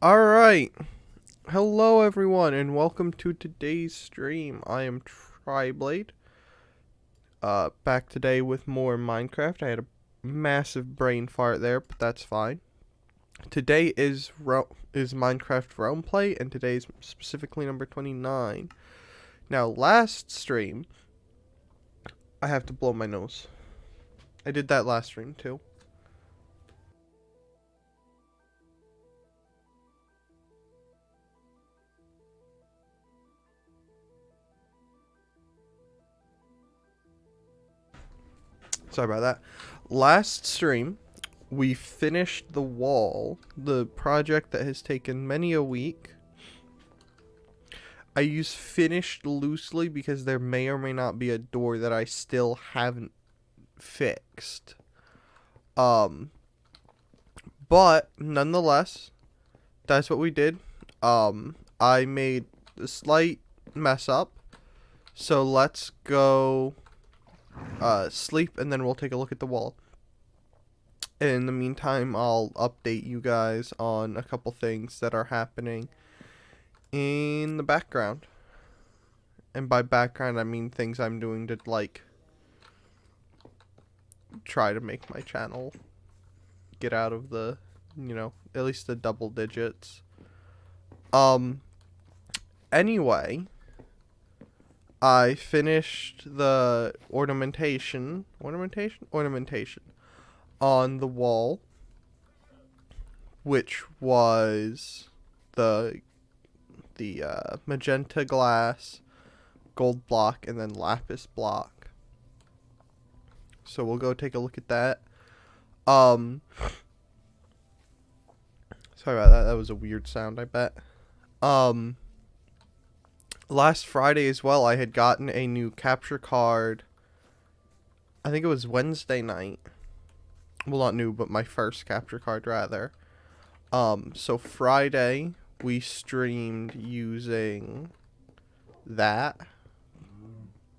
Alright, hello everyone and welcome to today's stream. I am Triblade, back today with more Minecraft. I had a massive brain fart there, but that's fine. Today is Minecraft Realm Play, and today's specifically number 29. Now, last stream, I have to blow my nose. I did that last stream too. Sorry about that. Last stream, we finished the wall, the project that has taken many a week. I use finished loosely because there may or may not be a door that I still haven't fixed. But nonetheless, that's what we did. I made a slight mess up. So let's go sleep and then we'll take a look at the wall. In the meantime, I'll update you guys on a couple things that are happening in the background. And by background, I mean things I'm doing to, like, try to make my channel get out of the, at least the double digits. Anyway, I finished the ornamentation on the wall, which was the magenta glass, gold block, and then lapis block. So we'll go take a look at that. Sorry about that. That was a weird sound, I bet. Last Friday as well, I had gotten a new capture card. I think it was Wednesday night. Well, not new, but my first capture card, rather. So Friday, we streamed using that.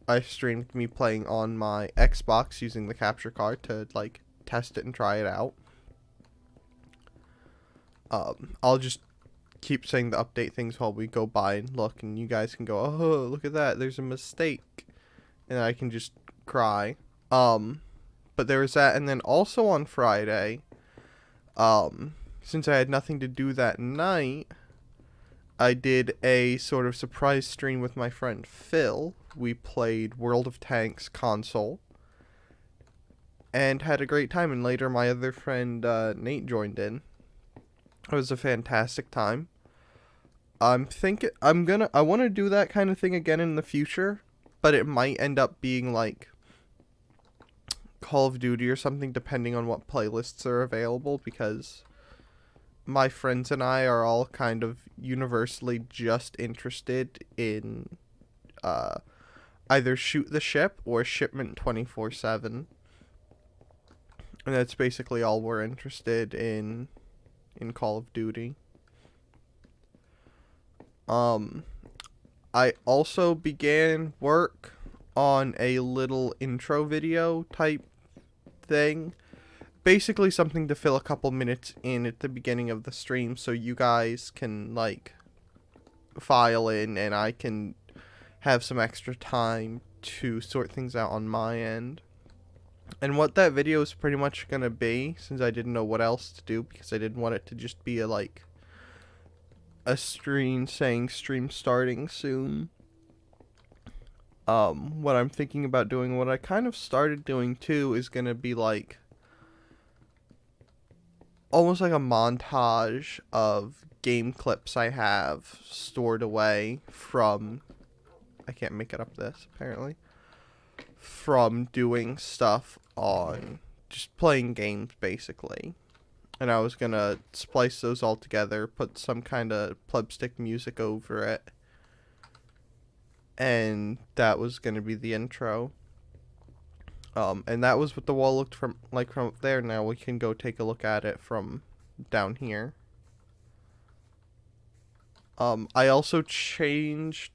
I streamed me playing on my Xbox using the capture card to, like, test it and try it out. I'll just keep saying the update things while we go by and look, and you guys can go, oh, look at that, there's a mistake. And I can just cry. But there was that, and then also on Friday, since I had nothing to do that night, I did a sort of surprise stream with my friend Phil. We played World of Tanks console and had a great time, and later my other friend Nate joined in. It was a fantastic time. I want to do that kind of thing again in the future, but it might end up being like Call of Duty or something, depending on what playlists are available, because my friends and I are all kind of universally just interested in either Shoot the Ship or Shipment 24/7. And that's basically all we're interested in Call of Duty. I also began work on a little intro video type thing. Basically something to fill a couple minutes in at the beginning of the stream so you guys can, like, file in and I can have some extra time to sort things out on my end. And what that video is pretty much gonna be, since I didn't know what else to do, because I didn't want it to just be a screen saying stream starting soon. What I'm thinking about doing, what I kind of started doing too, is gonna be like almost like a montage of game clips I have stored away from, I can't make it up this apparently, from doing stuff on just playing games basically. And I was gonna splice those all together, put some kind of plebstick music over it, and that was gonna be the intro. And that was what the wall looked from up there. Now we can go take a look at it from down here. I also changed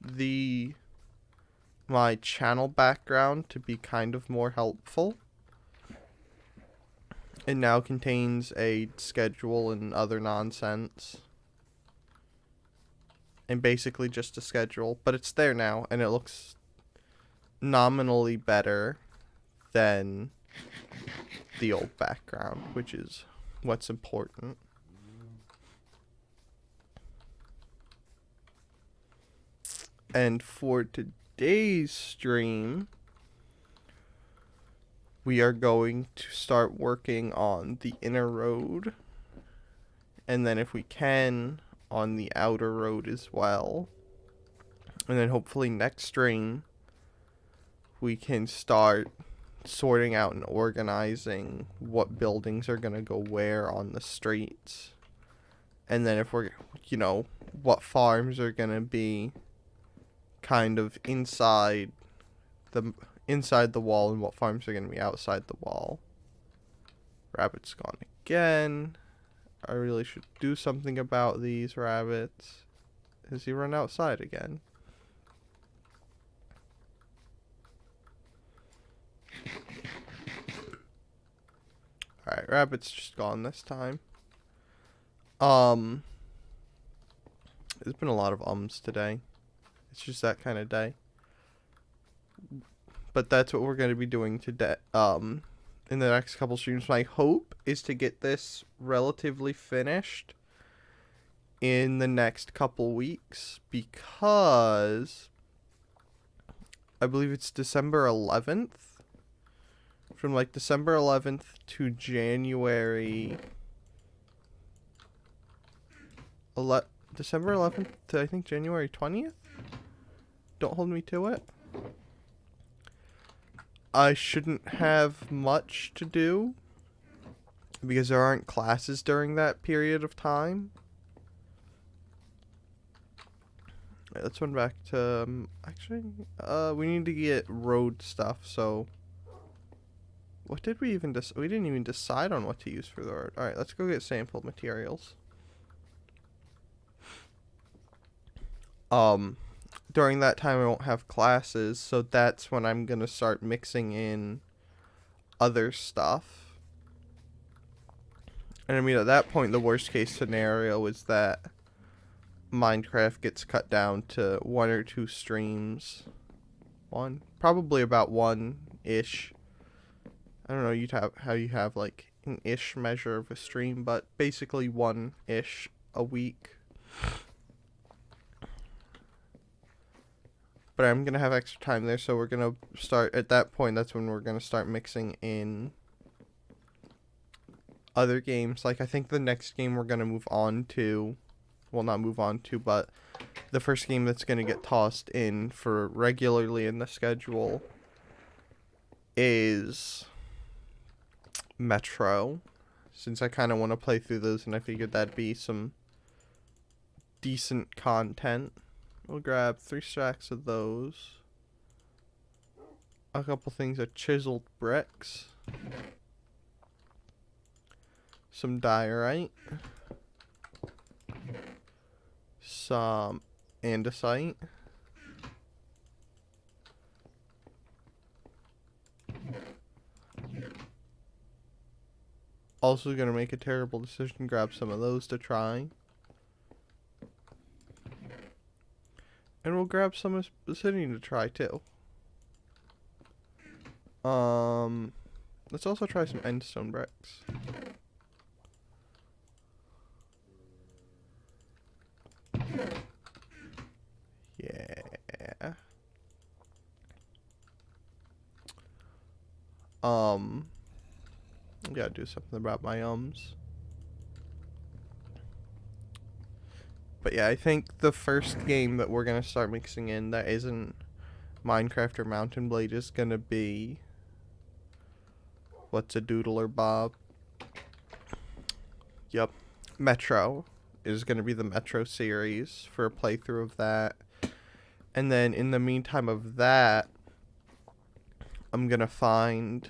my channel background to be kind of more helpful. It now contains a schedule and other nonsense. and basically just a schedule. But it's there now, and it looks nominally better than the old background, which is what's important. And for today's stream, we are going to start working on the inner road, and then if we can, on the outer road as well. And then hopefully next stream, we can start sorting out and organizing what buildings are going to go where on the streets. And then if we're, what farms are going to be kind of inside the wall and what farms are going to be outside the wall. Rabbit's gone again. I really should do something about these rabbits. Has he run outside again? Alright, Rabbit's just gone this time. There's been a lot of ums today. It's just that kind of day. But that's what we're going to be doing today. In the next couple streams. My hope is to get this relatively finished in the next couple weeks, because I believe it's December 11th. From like December 11th to January... December 11th to I think January 20th? Don't hold me to it. I shouldn't have much to do because there aren't classes during that period of time. Right, let's run back to actually we need to get road stuff. So what did we even we didn't even decide on what to use for the road. All right, let's go get sample materials. During that time I won't have classes, so that's when I'm gonna start mixing in other stuff. And I mean, at that point, the worst case scenario is that Minecraft gets cut down to 1 or 2 streams. Probably about 1-ish. I don't know how you have like an ish measure of a stream, but basically 1-ish a week. But I'm going to have extra time there, so we're going to start, at that point, that's when we're going to start mixing in other games. Like, I think the next game we're going to move on to, well, not move on to, but the first game that's going to get tossed in for regularly in the schedule is Metro, since I kind of want to play through those, and I figured that'd be some decent content. We'll grab 3 stacks of those. A couple things of chiseled bricks. Some diorite. Some andesite. Also gonna make a terrible decision, grab some of those to try. And we'll grab some obsidian to try too. Let's also try some endstone bricks. Yeah. I gotta do something about my ums. But yeah, I think the first game that we're gonna start mixing in that isn't Minecraft or Mountain Blade is gonna be What's a Doodler Bob? Yep. Metro is gonna be the Metro series for a playthrough of that. And then in the meantime of that, I'm gonna find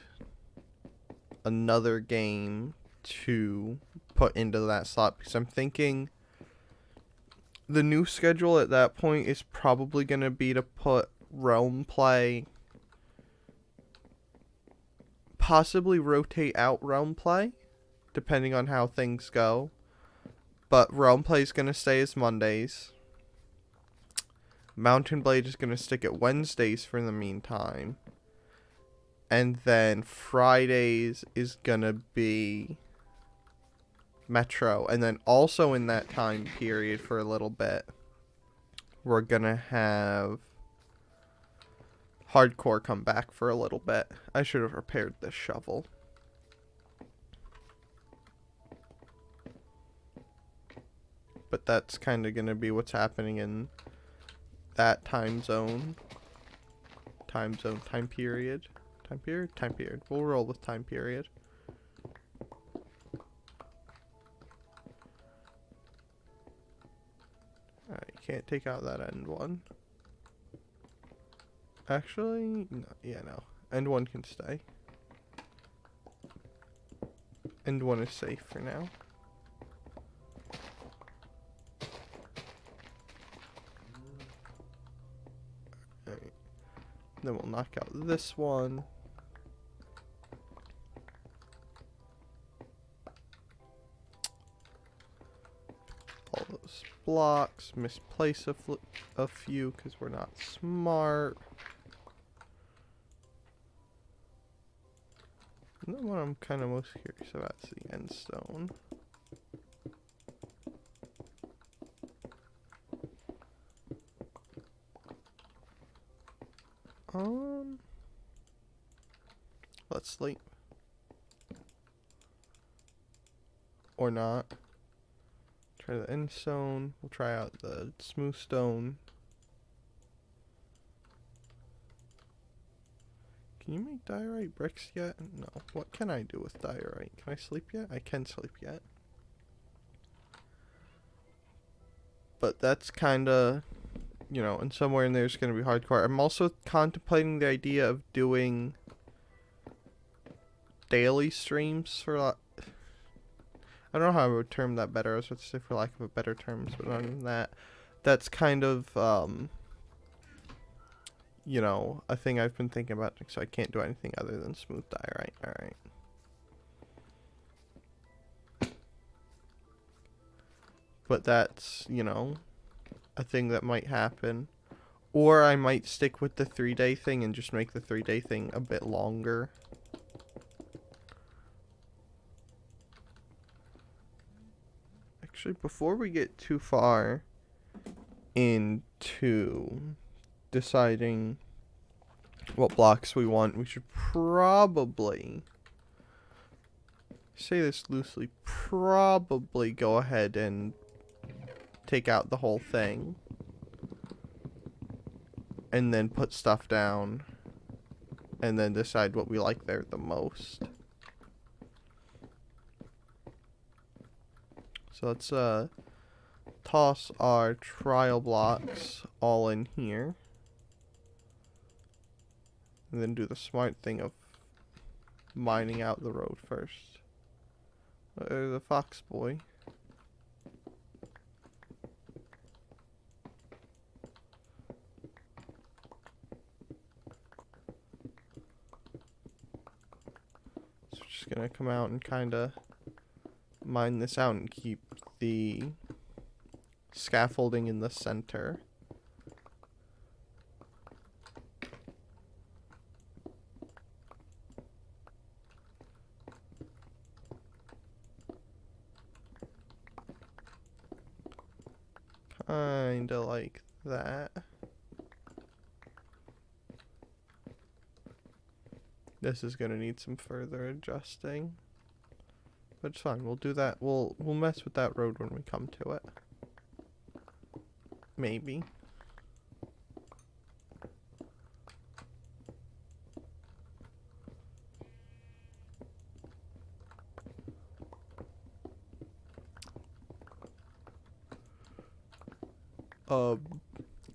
another game to put into that slot, because I'm thinking the new schedule at that point is probably going to be to put Realm Play, possibly rotate out Realm Play, depending on how things go. But Realm Play is going to stay as Mondays. Mountain Blade is going to stick at Wednesdays for the meantime. And then Fridays is going to be Metro. And then also in that time period for a little bit, we're going to have Hardcore come back for a little bit. I should have repaired this shovel. But that's kind of going to be what's happening in that time zone. Time period. Time period. We'll roll with time period. Alright, can't take out that end one. Actually, no, yeah, no. End one can stay. End one is safe for now. Alright. Then we'll knock out this one. All those blocks. Misplace a few because we're not smart. And then what I'm kind of most curious about is the end stone. Let's sleep. Or not. Try the end stone. We'll try out the smooth stone. Can you make diorite bricks yet? No. What can I do with diorite? Can I sleep yet? I can sleep yet. But that's kind of, you know, and somewhere in there is going to be hardcore. I'm also contemplating the idea of doing daily streams for, I don't know how I would term that better. I was going to say for lack of a better terms, but other than that, that's kind of, you know, a thing I've been thinking about, so I can't do anything other than smooth diorite. Alright. But that's, you know, a thing that might happen. Or I might stick with the 3-day thing and just make the 3-day thing a bit longer. Actually, before we get too far into deciding what blocks we want, we should probably, say this loosely, probably go ahead and take out the whole thing and then put stuff down and then decide what we like there the most. So let's toss our trial blocks all in here. And then do the smart thing of mining out the road first. There's the fox boy. So we're just gonna come out and kinda mine this out and keep the scaffolding in the center. Kinda like that. This is gonna need some further adjusting. But it's fine, we'll do that. We'll mess with that road when we come to it. Maybe.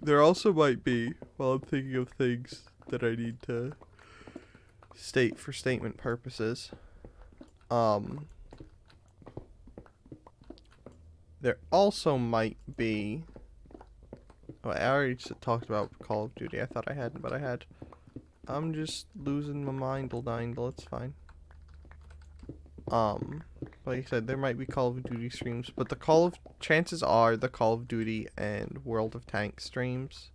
There also might be, while I'm thinking of things that I need to state for statement purposes, there also might be, oh, I already talked about Call of Duty. I thought I hadn't, but I had. I'm just losing my mindle, it's fine. Like I said, there might be Call of Duty streams, but chances are the Call of Duty and World of Tanks streams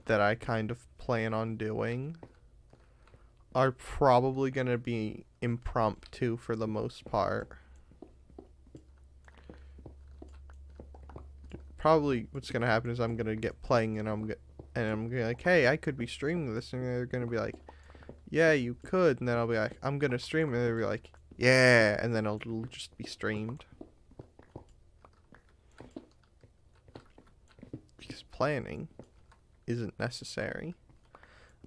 that I kind of plan on doing are probably going to be impromptu for the most part. Probably what's going to happen is I'm going to get playing and I'm going to be like, hey, I could be streaming this. And they're going to be like, yeah, you could. And then I'll be like, I'm going to stream. And they'll be like, yeah. And then it'll just be streamed. Because planning isn't necessary.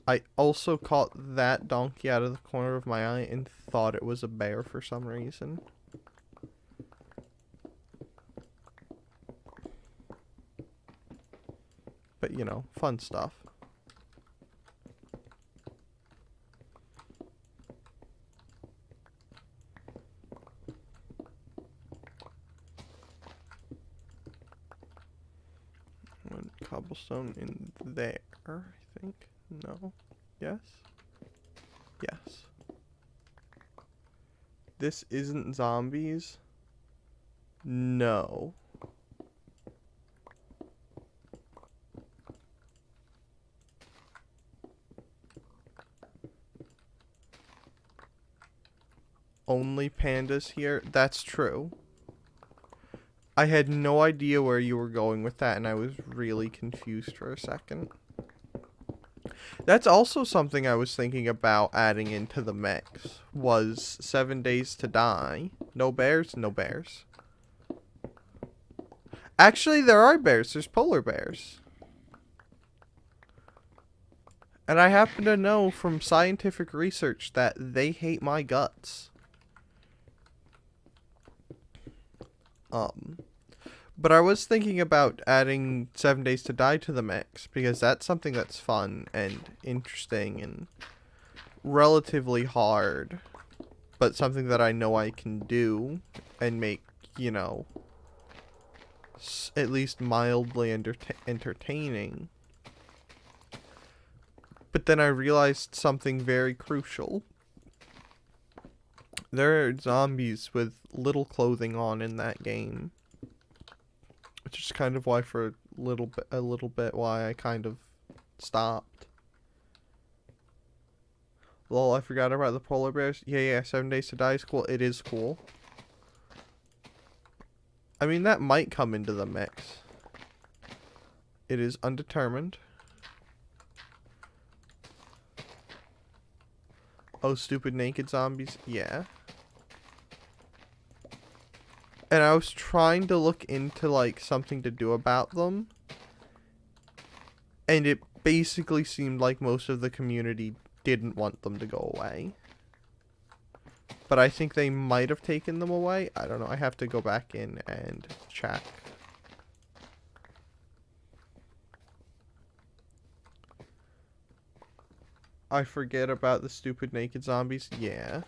I also caught that donkey out of the corner of my eye and thought it was a bear for some reason. But, you know, fun stuff. One cobblestone in there, I think. No. Yes? Yes. This isn't zombies? No. Only pandas here? That's true. I had no idea where you were going with that, and I was really confused for a second. That's also something I was thinking about adding into the mix, was 7 Days to Die. No bears? No bears. Actually, there are bears. There's polar bears. And I happen to know from scientific research that they hate my guts. But I was thinking about adding 7 Days to Die to the mix, because that's something that's fun and interesting and relatively hard, but something that I know I can do and make, you know, at least mildly entertaining. But then I realized something very crucial. There are zombies with little clothing on in that game. Which is kind of why for a little bit why I kind of stopped. Lol, I forgot about the polar bears. Yeah, 7 Days to Die is cool. It is cool. I mean, that might come into the mix. It is undetermined. Oh, stupid naked zombies. Yeah. And I was trying to look into, like, something to do about them. And it basically seemed like most of the community didn't want them to go away. But I think they might have taken them away. I don't know. I have to go back in and check. I forget about the stupid naked zombies. Yeah.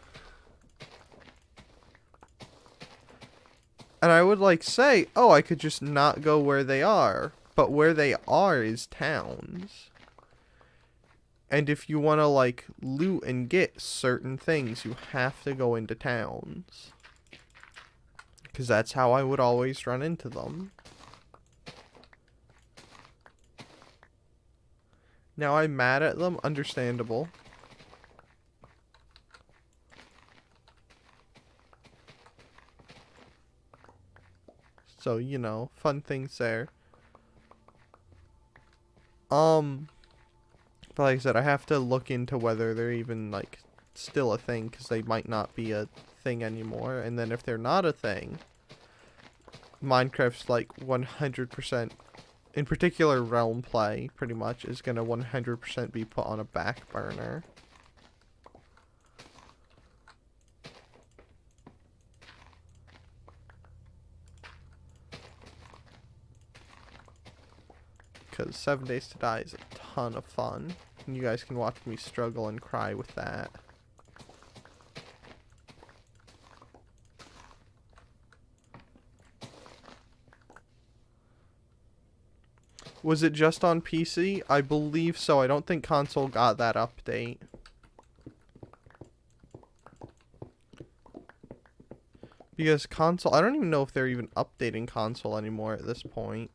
And I would like say, oh, I could just not go where they are. But where they are is towns. And if you want to like loot and get certain things, you have to go into towns. Because that's how I would always run into them. Now I'm mad at them, understandable. So, you know, fun things there. But like I said, I have to look into whether they're even, like, still a thing, because they might not be a thing anymore. And then if they're not a thing, Minecraft's, like, 100%, in particular realm play, pretty much, is gonna 100% be put on a back burner. Because 7 Days to Die is a ton of fun. And you guys can watch me struggle and cry with that. Was it just on PC? I believe so. I don't think console got that update. Because console... I don't even know if they're even updating console anymore at this point.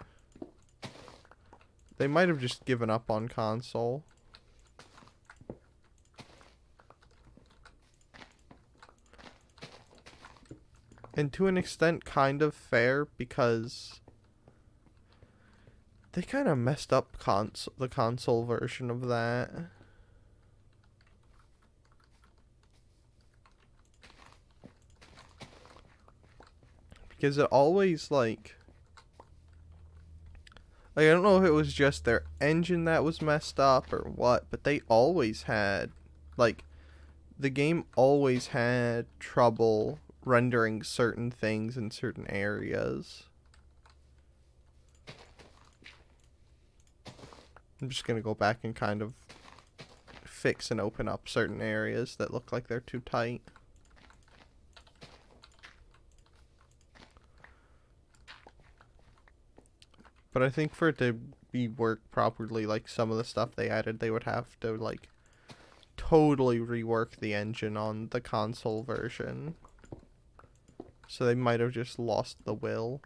They might have just given up on console. And to an extent, kind of fair, because they kind of messed up the console version of that. Because it always, like, I don't know if it was just their engine that was messed up or what, but they always had, like, the game always had trouble rendering certain things in certain areas. I'm just going to go back and kind of fix and open up certain areas that look like they're too tight. But I think for it to be worked properly, like some of the stuff they added, they would have to, like, totally rework the engine on the console version. So they might have just lost the will.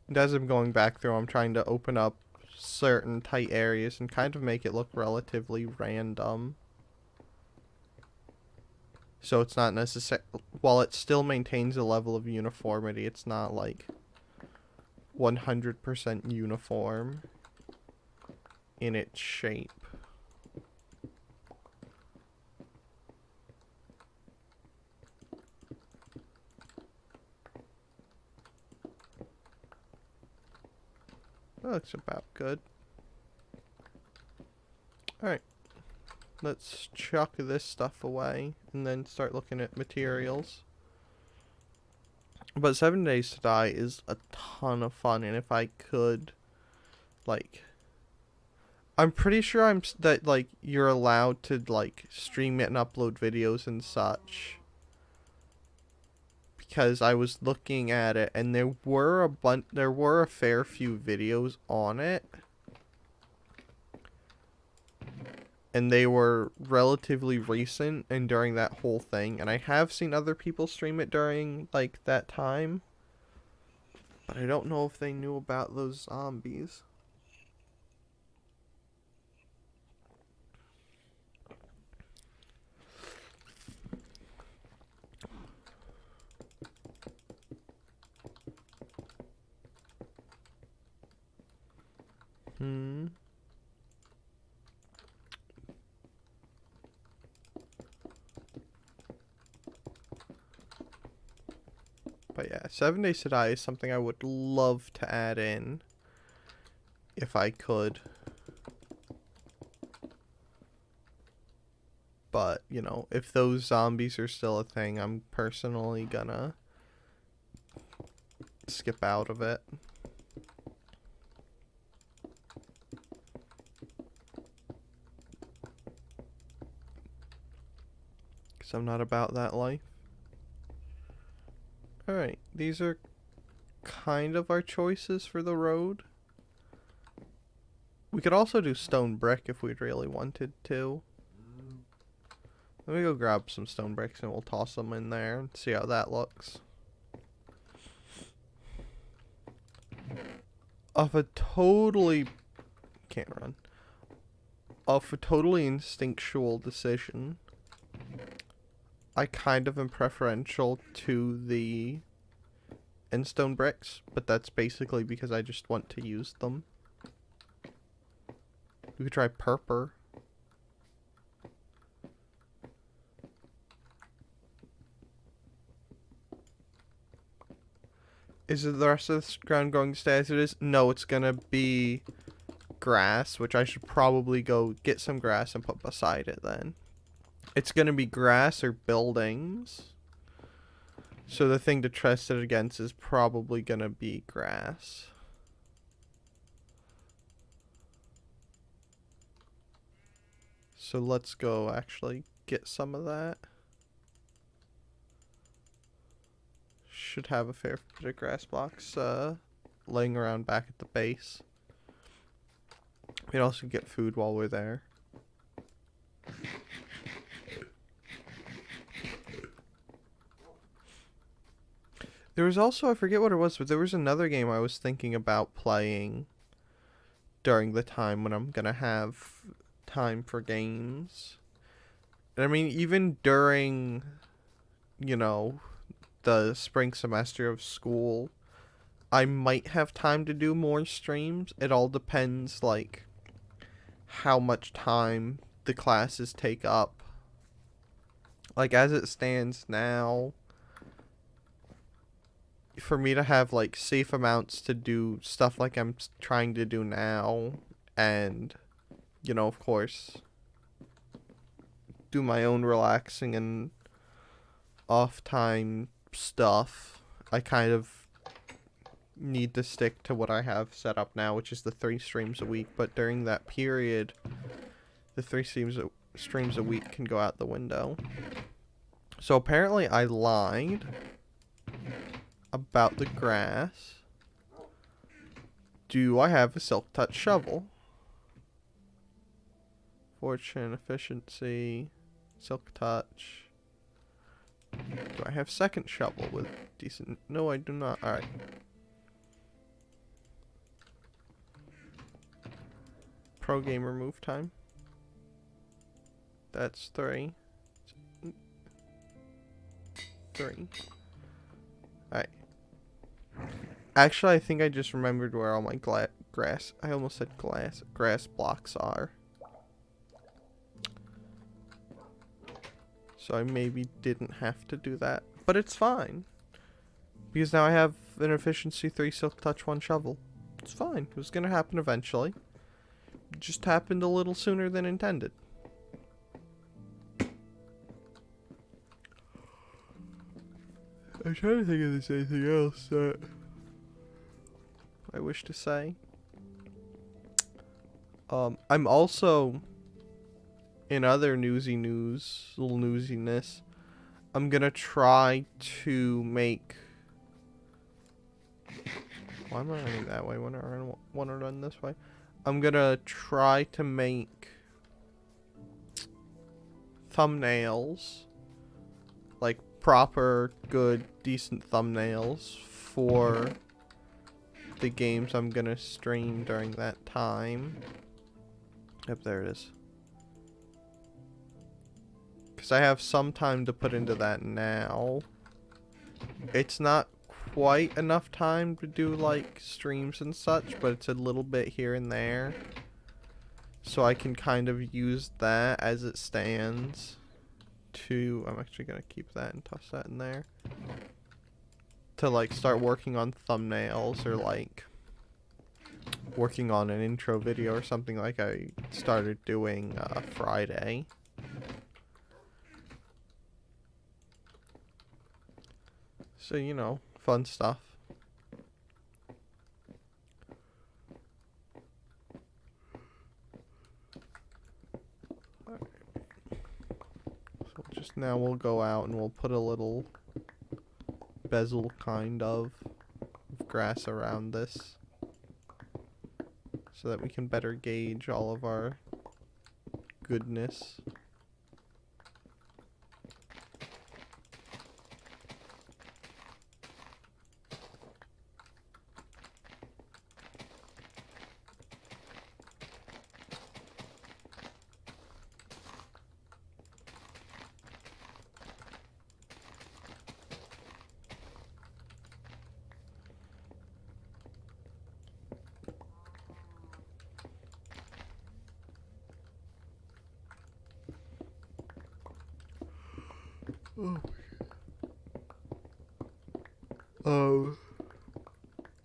And as I'm going back through, I'm trying to open up certain tight areas and kind of make it look relatively random. So it's not necessary, while it still maintains a level of uniformity, it's not like 100% uniform in its shape. That looks about good. Alright. Let's chuck this stuff away and then start looking at materials. But 7 Days to Die is a ton of fun, and if I could, like, I'm pretty sure that like you're allowed to like stream it and upload videos and such. Because I was looking at it and there were a fair few videos on it. And they were relatively recent and during that whole thing. And I have seen other people stream it during, like, that time. But I don't know if they knew about those zombies. But yeah, 7 Days to Die is something I would love to add in if I could. But, you know, if those zombies are still a thing, I'm personally gonna skip out of it. Because I'm not about that life. Alright, these are kind of our choices for the road. We could also do stone brick if we'd really wanted to. Let me go grab some stone bricks and we'll toss them in there and see how that looks. Off a totally instinctual decision, I kind of am preferential to the endstone bricks, but that's basically because I just want to use them. We could try purple. Is it the rest of this ground going to stay as it is? No, it's gonna be grass, which I should probably go get some grass and put beside it then. It's gonna be grass or buildings. So the thing to test it against is probably gonna be grass. So let's go actually get some of that. Should have a fair bit of grass blocks laying around back at the base. We can also get food while we're there. There was also, I forget what it was, but there was another game I was thinking about playing during the time when I'm gonna have time for games. I mean, even during, you know, the spring semester of school, I might have time to do more streams. It all depends, like, how much time the classes take up. Like, as it stands now, for me to have, like, safe amounts to do stuff like I'm trying to do now, and, of course, do my own relaxing and off time stuff, I kind of need to stick to what I have set up now, which is the 3 streams a week. But during that period, the 3 streams a week can go out the window. So apparently I lied about the grass. Do I have a silk touch shovel? Fortune, efficiency, silk touch. Do I have second shovel with decent... No, I do not. Alright. Pro gamer move time. That's 3. 3. Alright. Actually, I think I just remembered where all my grass... I almost said grass blocks are. So I maybe didn't have to do that. But it's fine. Because now I have an efficiency 3 silk touch 1 shovel. It's fine. It was going to happen eventually. It just happened a little sooner than intended. I'm trying to think if there's anything else that I wish to say. I'm also... in other little newsiness, I'm gonna try to make... Why am I running that way when I want to run this way? I'm gonna try to make thumbnails, like proper, good, decent thumbnails for the games I'm gonna stream during that time. Yep, there it is. Because I have some time to put into that now. It's not quite enough time to do, like, streams and such, but it's a little bit here and there. So I can kind of use that as it stands to... I'm actually going to keep that and toss that in there. To, like, start working on thumbnails or, like, working on an intro video or something like I started doing Friday. So, fun stuff. So just now we'll go out and we'll put a little bezel kind of grass around this so that we can better gauge all of our goodness.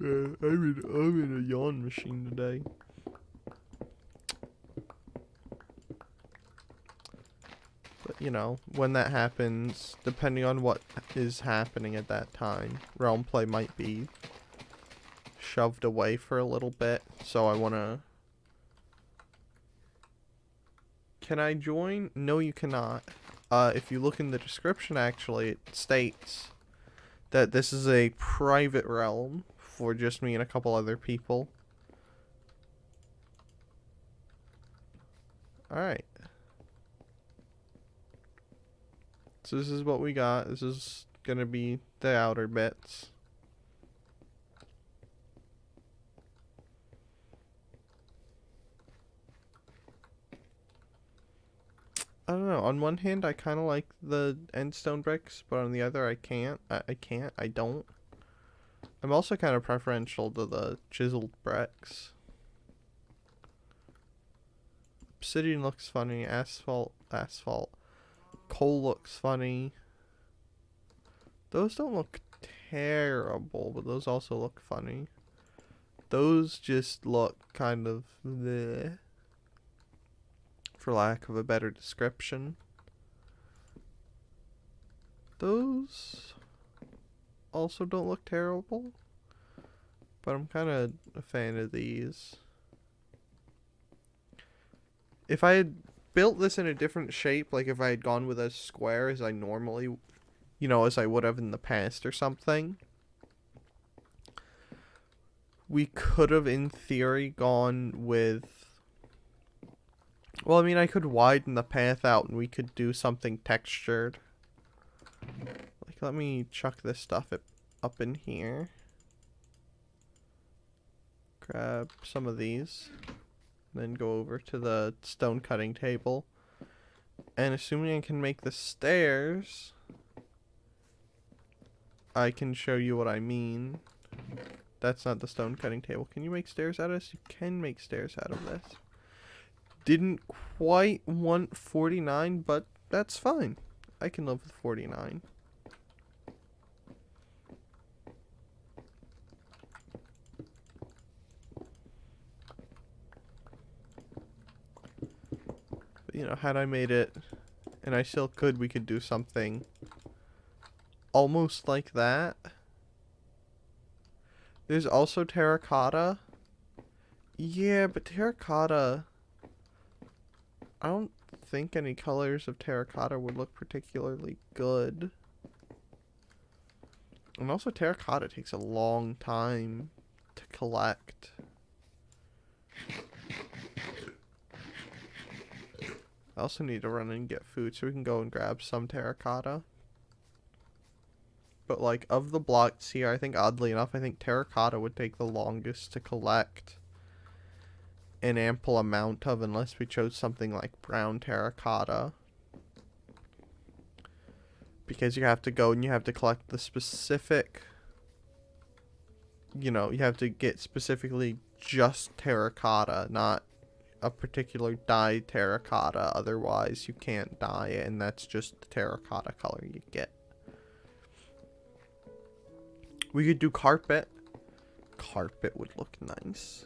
Yeah, I'm in a yawn machine today. But, when that happens, depending on what is happening at that time, realm play might be shoved away for a little bit. So I want to... Can I join? No, you cannot. If you look in the description, actually, it states that this is a private realm for just me and a couple other people. Alright. So this is what we got. This is gonna be the outer bits. I don't know. On one hand, I kind of like the end stone bricks, but on the other, I can't. I can't. I don't. I'm also kind of preferential to the chiseled bricks. Obsidian looks funny. Asphalt. Coal looks funny. Those don't look terrible, but those also look funny. Those just look kind of bleh, for lack of a better description. Those also don't look terrible, but I'm kind of a fan of these. If I had built this in a different shape, like if I had gone with a square as I normally, as I would have in the past or something, we could have, in theory, gone with... Well, I mean, I could widen the path out and we could do something textured. Like, let me chuck this stuff up in here. Grab some of these. Then go over to the stone cutting table. And assuming I can make the stairs, I can show you what I mean. That's not the stone cutting table. Can you make stairs out of this? You can make stairs out of this. Didn't quite want 49, but that's fine. I can live with 49. But, had I made it, and I still could, we could do something almost like that. There's also terracotta. Yeah, but terracotta... I don't think any colors of terracotta would look particularly good. And also terracotta takes a long time to collect. I also need to run and get food so we can go and grab some terracotta. But like, of the blocks here, I think oddly enough, I think terracotta would take the longest to collect an ample amount of, unless we chose something like brown terracotta. Because you have to go and you have to collect the specific, you have to get specifically just terracotta, not a particular dye terracotta. Otherwise, you can't dye it, and that's just the terracotta color you get. We could do carpet. Carpet would look nice.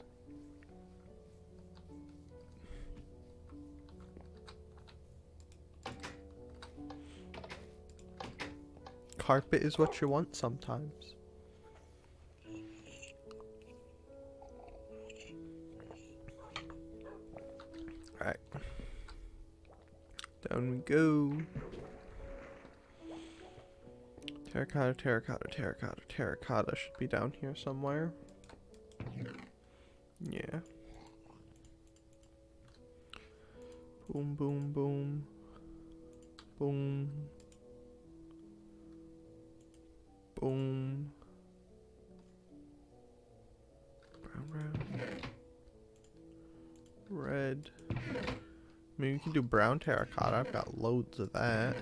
Carpet is what you want sometimes. Alright. Down we go. Terracotta, terracotta, terracotta, terracotta should be down here somewhere. Yeah. Boom, boom, boom. Boom. Boom. Brown, brown. Red. Maybe we can do brown terracotta. I've got loads of that.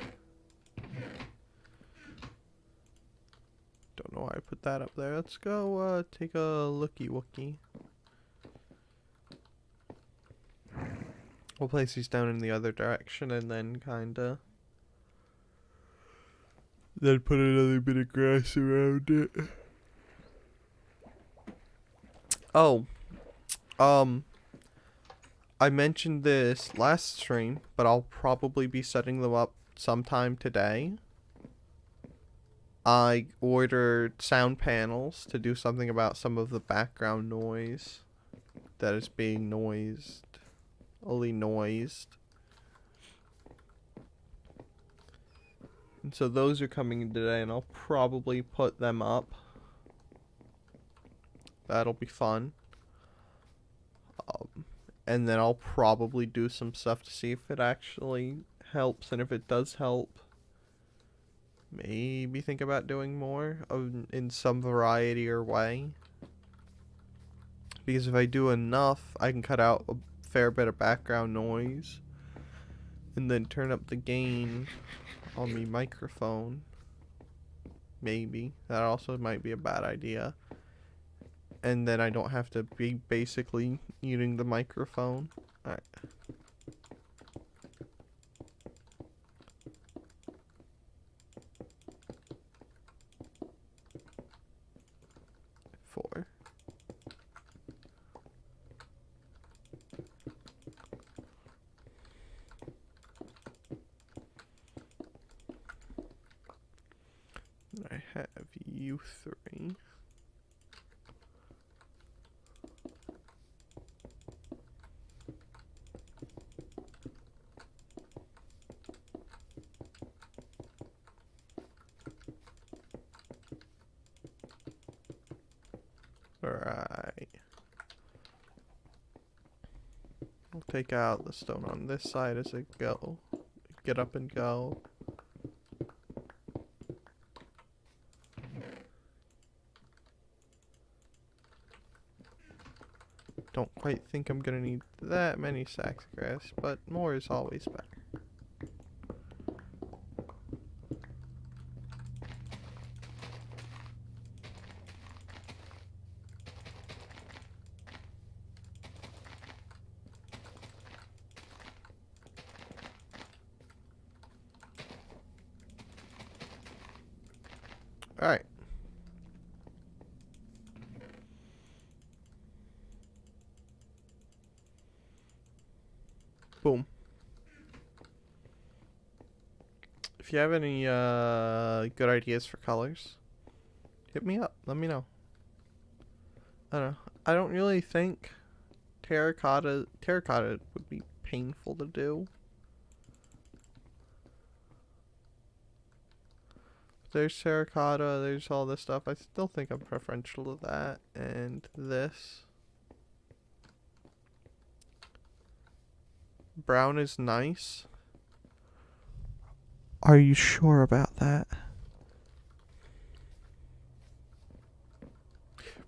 Don't know why I put that up there. Let's go take a looky wookie. We'll place these down in the other direction and then kinda then put another bit of grass around it. Oh. I mentioned this last stream, but I'll probably be setting them up sometime today. I ordered sound panels to do something about some of the background noise that is being noised. And so those are coming in today, and I'll probably put them up. That'll be fun. And then I'll probably do some stuff to see if it actually helps, and if it does help, maybe think about doing more in some variety or way. Because if I do enough, I can cut out a fair bit of background noise. And then turn up the gain on the microphone. Maybe. That also might be a bad idea. And then I don't have to be basically using the microphone. Alright. Four. I have you three. Alright. I'll take out the stone on this side as I go. Get up and go. Don't quite think I'm gonna need that many sacks of grass, but more is always better. Alright. Boom. If you have any good ideas for colors, hit me up. Let me know. I don't know. I don't really think terracotta would be painful to do. There's terracotta, there's all this stuff. I still think I'm preferential to that and this. Brown is nice. Are you sure about that?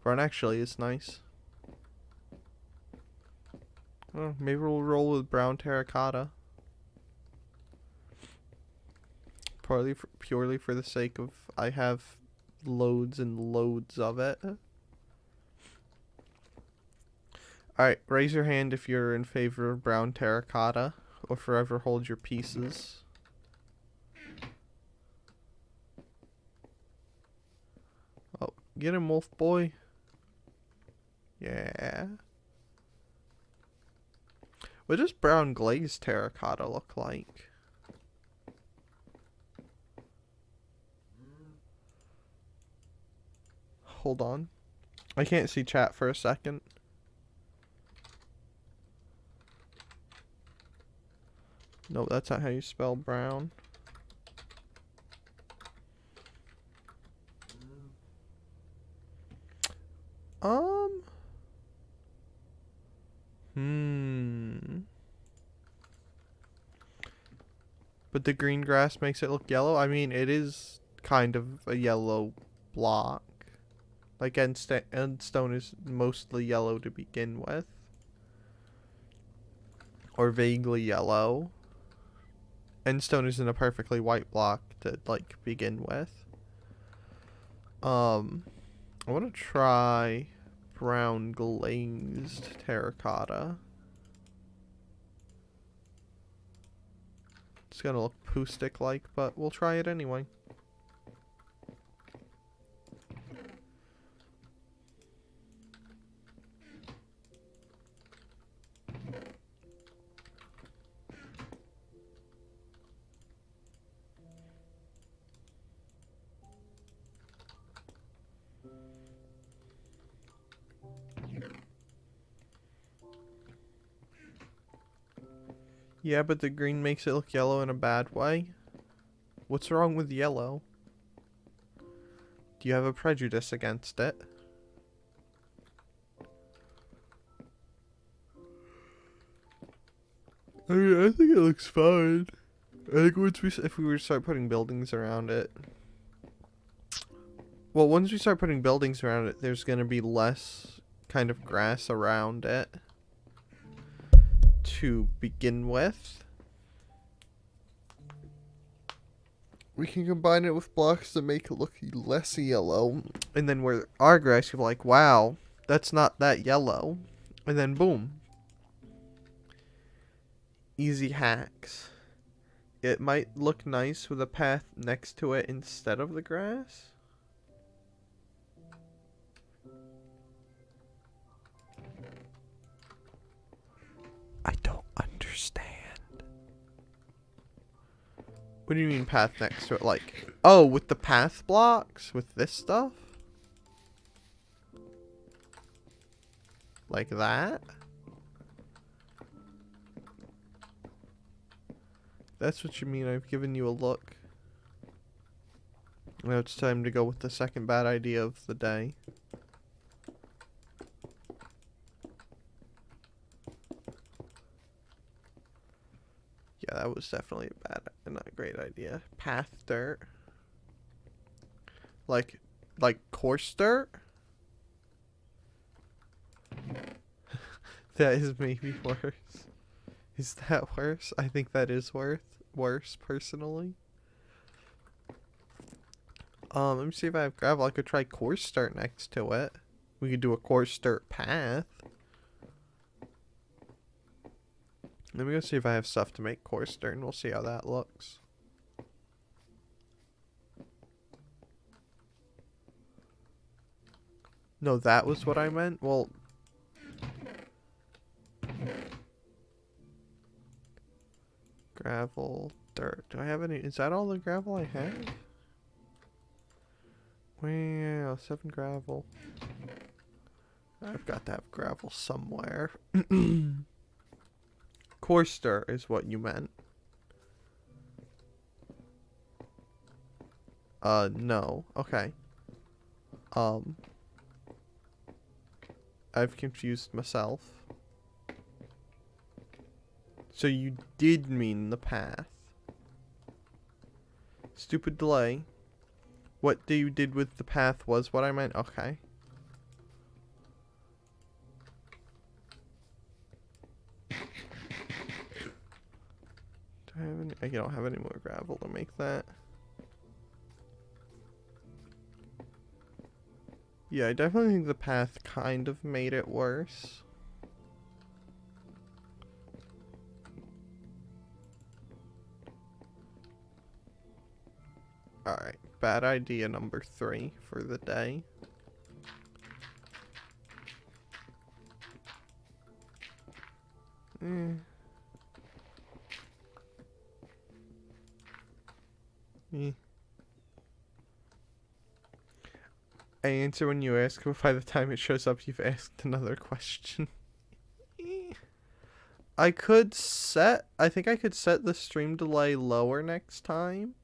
Brown actually is nice. Oh, maybe we'll roll with brown terracotta. Purely for the sake of I have loads and loads of it. Alright, raise your hand if you're in favor of brown terracotta, or forever hold your pieces. Oh, get him, wolf boy. Yeah. What does brown glazed terracotta look like? Hold on. I can't see chat for a second. No, that's not how you spell brown. But the green grass makes it look yellow? I mean, it is kind of a yellow block. Like, endstone is mostly yellow to begin with. Or vaguely yellow. Endstone isn't a perfectly white block to, like, begin with. I want to try brown glazed terracotta. It's gonna look poo stick like, but we'll try it anyway. Yeah, but the green makes it look yellow in a bad way. What's wrong with yellow? Do you have a prejudice against it? I mean, I think it looks fine. I think if we were to start putting buildings around it. Well, once we start putting buildings around it, there's gonna be less kind of grass around it to begin with. we can combine it with blocks to make it look less yellow. And then where our grass, you're like, wow, that's not that yellow. And then boom. Easy hacks. It might look nice with a path next to it instead of the grass. I don't understand. What do you mean path next to it? Like, oh, with the path blocks? With this stuff? Like that? That's what you mean. I've given you a look. Now it's time to go with the second bad idea of the day. Yeah, that was definitely a bad, not a great idea. Path dirt. Like coarse dirt? That is maybe worse. Is that worse? I think that is worse, personally. Let me see if I have gravel. I could try coarse dirt next to it. We could do a coarse dirt path. Let me go see if I have stuff to make coarse dirt, and we'll see how that looks. No, that was what I meant? Well... Gravel, dirt. Do I have any? Is that all the gravel I have? Wow, 7 gravel. I've got to have gravel somewhere. Coarse dirt is what you meant. No. Okay. I've confused myself. So you did mean the path. Stupid delay. What you did with the path was what I meant. Okay. Do I have any? I don't have any more gravel to make that. Yeah, I definitely think the path kind of made it worse. Alright, bad idea number 3 for the day. I answer when you ask, but by the time it shows up, you've asked another question. I think I could set the stream delay lower next time.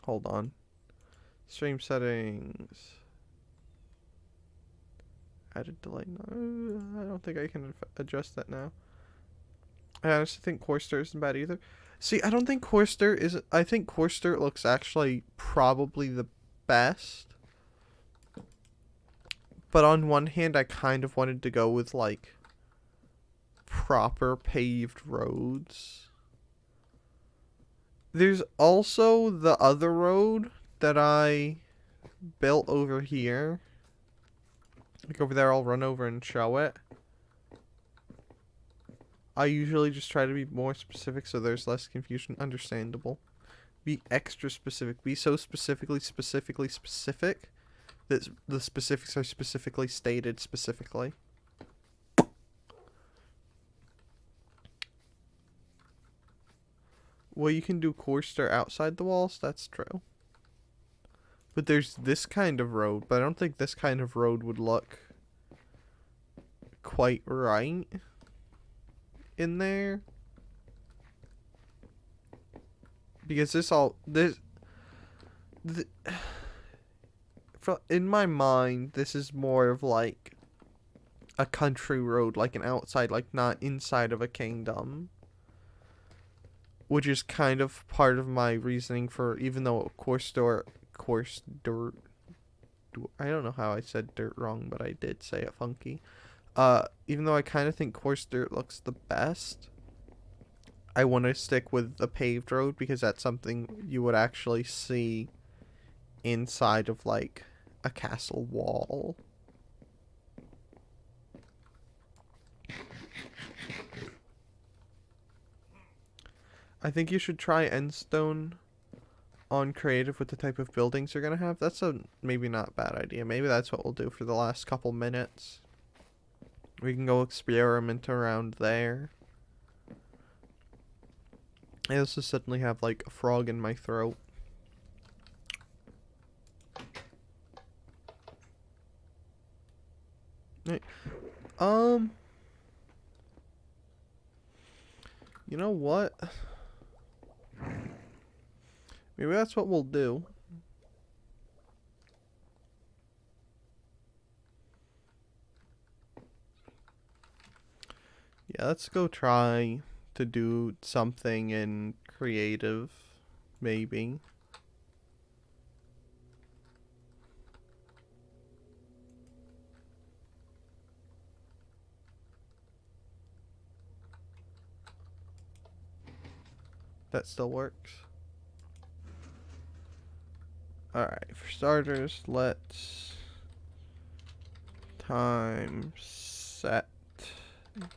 Hold on. Stream settings. Added delay. No, I don't think I can adjust that now. I honestly think coarse dirt isn't bad either. See, I don't think coarse dirt is... I think coarse dirt looks actually probably the best. But on one hand, I kind of wanted to go with, like, proper paved roads. There's also the other road that I built over here. Like over there, I'll run over and show it. I usually just try to be more specific so there's less confusion. Understandable. Be extra specific. Be so specific that the specifics are specifically stated specifically. Well, you can do coarse dirt outside the walls. That's true. But there's this kind of road. But I don't think this kind of road would look quite right in there. Because in my mind, this is more of like a country road, like an outside, like not inside of a kingdom. Which is kind of part of my reasoning for, even though coarse dirt, I don't know how I said dirt wrong, but I did say it funky. Even though I kind of think coarse dirt looks the best, I want to stick with the paved road because that's something you would actually see inside of like a castle wall. I think you should try Endstone on creative with the type of buildings you're gonna have. That's a maybe not bad idea. Maybe that's what we'll do for the last couple minutes. We can go experiment around there. I also suddenly have like a frog in my throat. Hey, you know what? Maybe that's what we'll do. Yeah, let's go try to do something in creative, maybe. That still works. Alright, for starters, let's time set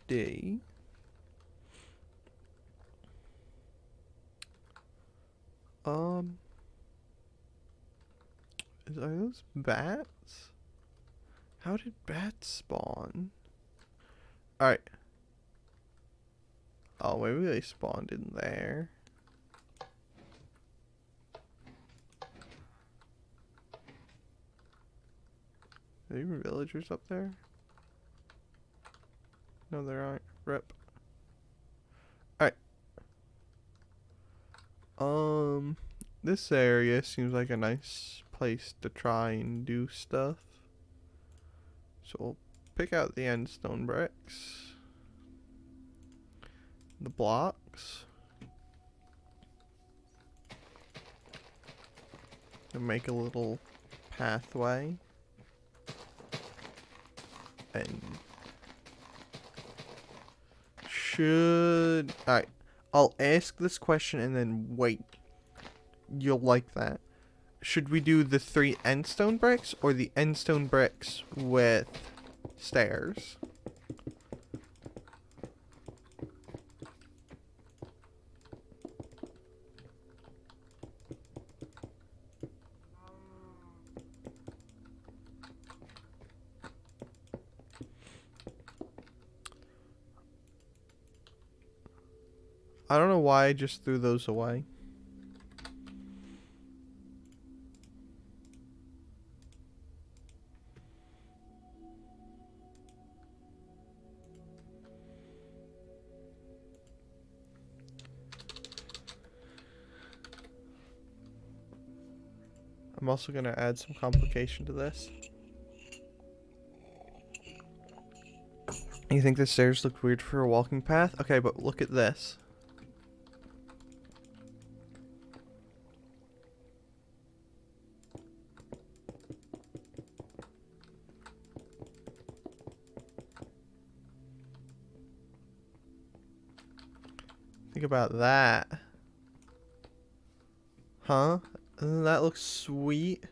D. Are those bats? How did bats spawn? Alright. Oh, maybe they spawned in there. Are there even villagers up there? No, there aren't. Rip. Alright. This area seems like a nice place to try and do stuff. So we'll pick out the endstone bricks. The blocks. And make a little pathway. And should... Alright. I'll ask this question and then wait. You'll like that. Should we do the 3 endstone bricks or the endstone bricks with stairs? I don't know why I just threw those away. I'm also going to add some complication to this. You think the stairs look weird for a walking path? Okay, but look at this. Think about that. Huh? Doesn't that look sweet?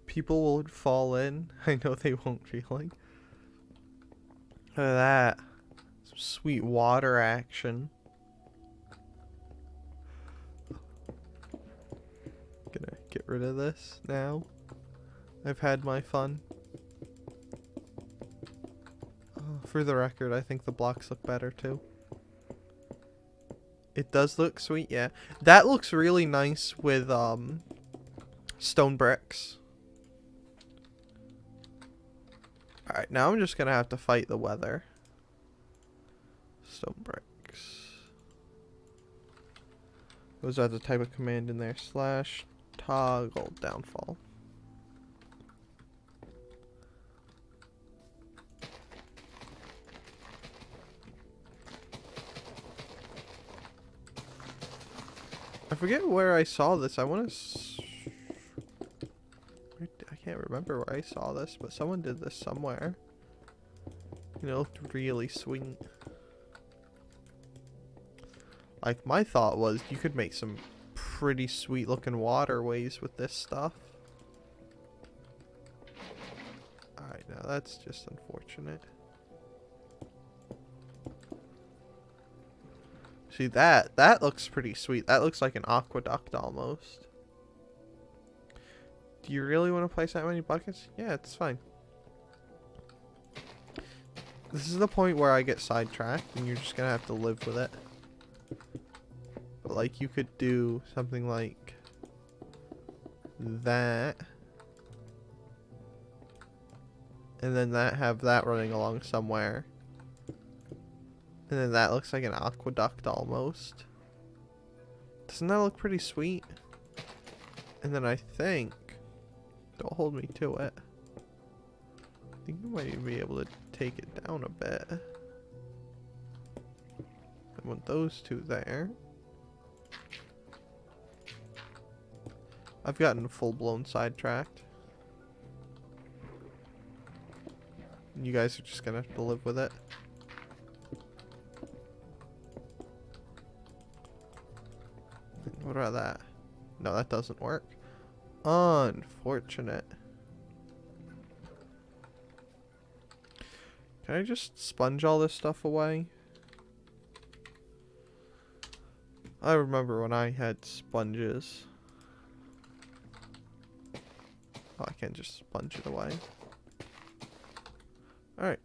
People will fall in. I know they won't really. Look at that. Some sweet water action. Gonna get rid of this now. I've had my fun. Oh, for the record, I think the blocks look better too. It does look sweet, yeah. That looks really nice with stone bricks. Alright, now I'm just gonna have to fight the weather. Stone bricks. Those are the type of command in there. Slash toggle downfall. I forget where I saw this. I want to... I can't remember where I saw this, but someone did this somewhere. You know, it looked really sweet. Like, my thought was you could make some pretty sweet looking waterways with this stuff. Alright, now that's just unfortunate. See, that looks pretty sweet. That looks like an aqueduct almost. Do you really want to place that many buckets? Yeah, it's fine. This is the point where I get sidetracked and you're just gonna have to live with it. But like, you could do something like that. And then have that running along somewhere. And then that looks like an aqueduct almost. Doesn't that look pretty sweet? And then I think, don't hold me to it, I think you might even be able to take it down a bit. I want those two there. I've gotten full-blown sidetracked. You guys are just gonna have to live with it. What about that? No, that doesn't work. Unfortunate. Can I just sponge all this stuff away? I remember when I had sponges. Oh, I can't just sponge it away. Alright.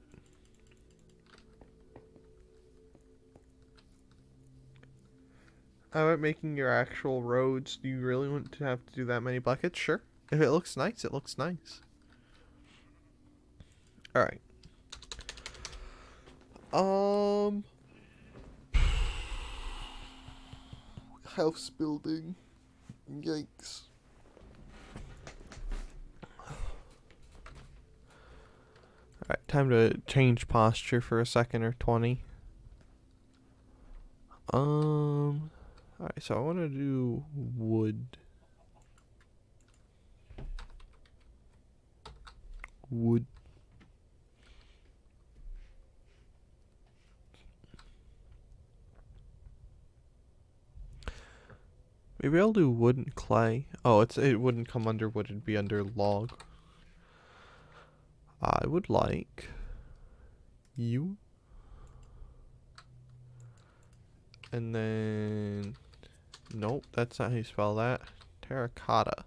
How about making your actual roads? Do you really want to have to do that many buckets? Sure. If it looks nice, it looks nice. Alright. House building. Yikes. Alright, time to change posture for a second or 20. Alright, so I want to do wood. Wood. Maybe I'll do wood and clay. Oh, it wouldn't come under wood, it'd be under log. I would like you. And then, nope, that's not how you spell that. Terracotta.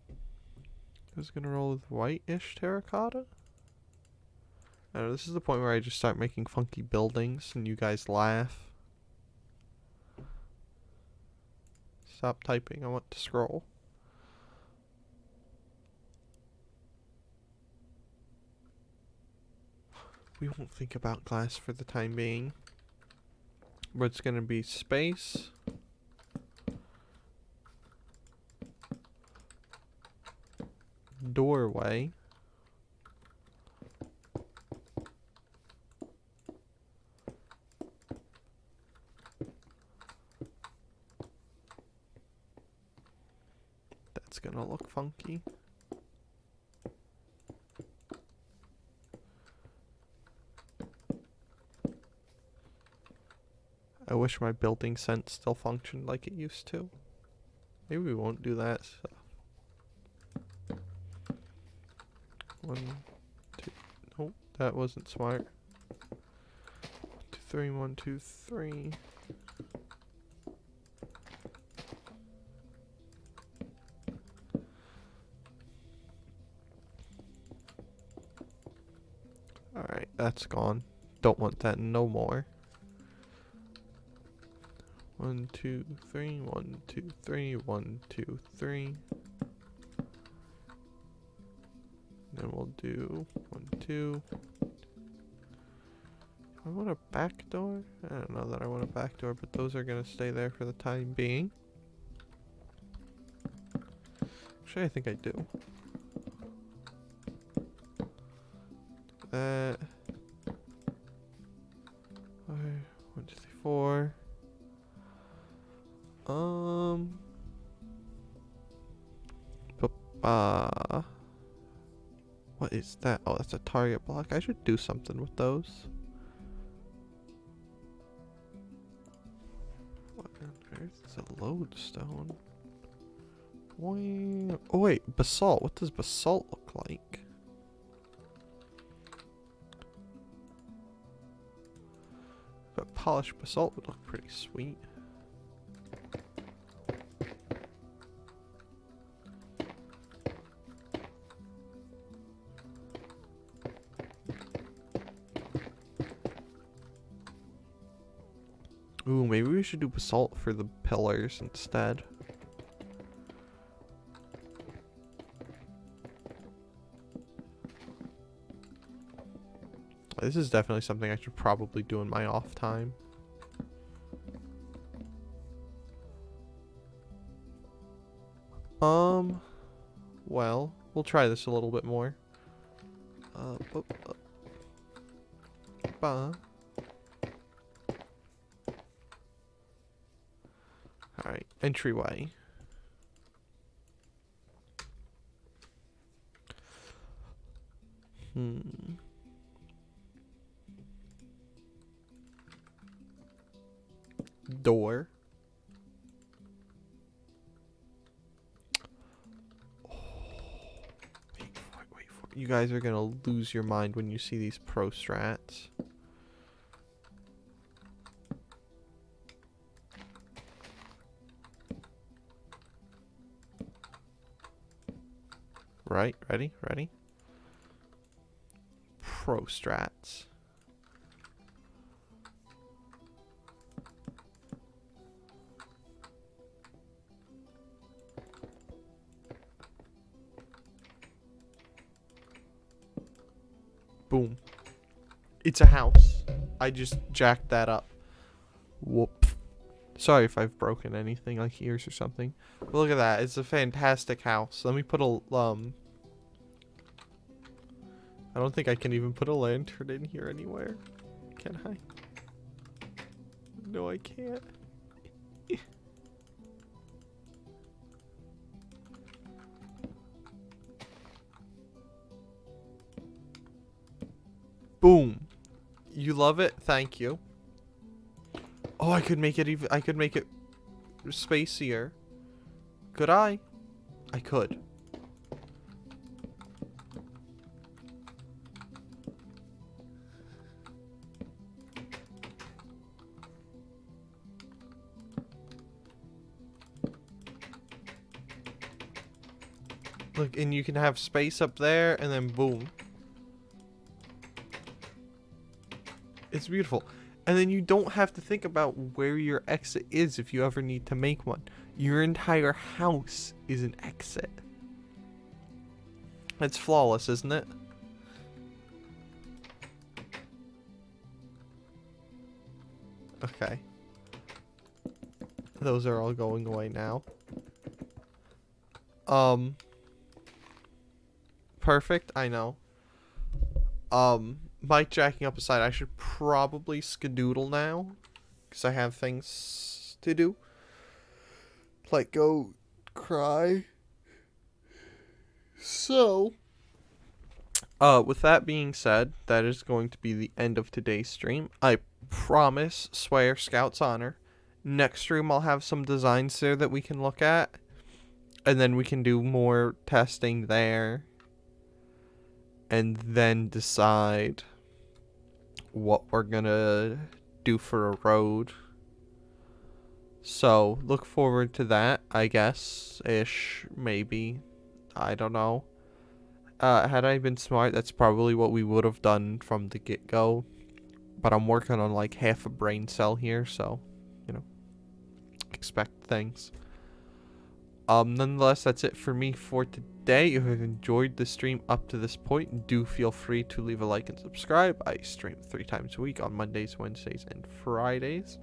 I was gonna roll with white-ish terracotta. I don't know, this is the point where I just start making funky buildings and you guys laugh. Stop typing, I want to scroll. We won't think about glass for the time being. But it's gonna be space. Doorway. That's gonna look funky. I wish my building sense still functioned like it used to. Maybe we won't do that stuff. 1, 2. Nope, that wasn't smart. 1, 2, 3. 1, 2, 3. Alright, that's gone. Don't want that no more. 1, 2, 3. 1, 2, 3. 1, 2, 3. Then we'll do 1, 2. I want a back door? I don't know that I want a back door, but those are gonna stay there for the time being. Actually, I think I do. That. 1, 2, 3, 4. What is that? Oh, that's a target block. I should do something with those. Where's the lodestone? Oh wait, basalt. What does basalt look like? But polished basalt would look pretty sweet. Ooh, maybe we should do basalt for the pillars instead. This is definitely something I should probably do in my off time. Well, we'll try this a little bit more. Alright, entryway. Door. Wait for it. You guys are gonna lose your mind when you see these pro strats. Right, ready? Pro strats. Boom. It's a house. I just jacked that up. Whoop. Sorry if I've broken anything like ears or something. But look at that. It's a fantastic house. Let me put a I don't think I can even put a lantern in here anywhere. Can I? No, I can't. Boom. You love it? Thank you. Oh, I could make it even spacier. Could I? I could. Look, and you can have space up there, and then boom. It's beautiful. And then you don't have to think about where your exit is if you ever need to make one. Your entire house is an exit. It's flawless, isn't it? Okay. Those are all going away now. Perfect, I know. Mic jacking up aside, I should probably skedoodle now. Because I have things to do. Like go cry. So, with that being said, that is going to be the end of today's stream. I promise, swear, Scout's honor. Next stream I'll have some designs there that we can look at. And then we can do more testing there. And then decide what we're gonna do for a road. So, look forward to that, I guess, ish, maybe. I don't know. Had I been smart, that's probably what we would have done from the get-go. But I'm working on like half a brain cell here, so, you know, expect things. Nonetheless, that's it for me for today. If you've enjoyed the stream up to this point, do feel free to leave a like and subscribe. I stream 3 times a week on Mondays, Wednesdays, and Fridays.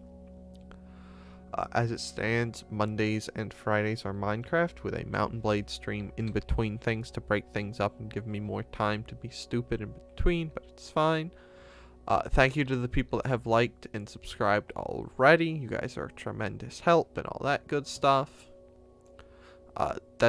As it stands, Mondays and Fridays are Minecraft with a Mountain Blade stream in between things to break things up and give me more time to be stupid in between, but it's fine. Thank you to the people that have liked and subscribed already. You guys are a tremendous help and all that good stuff. That's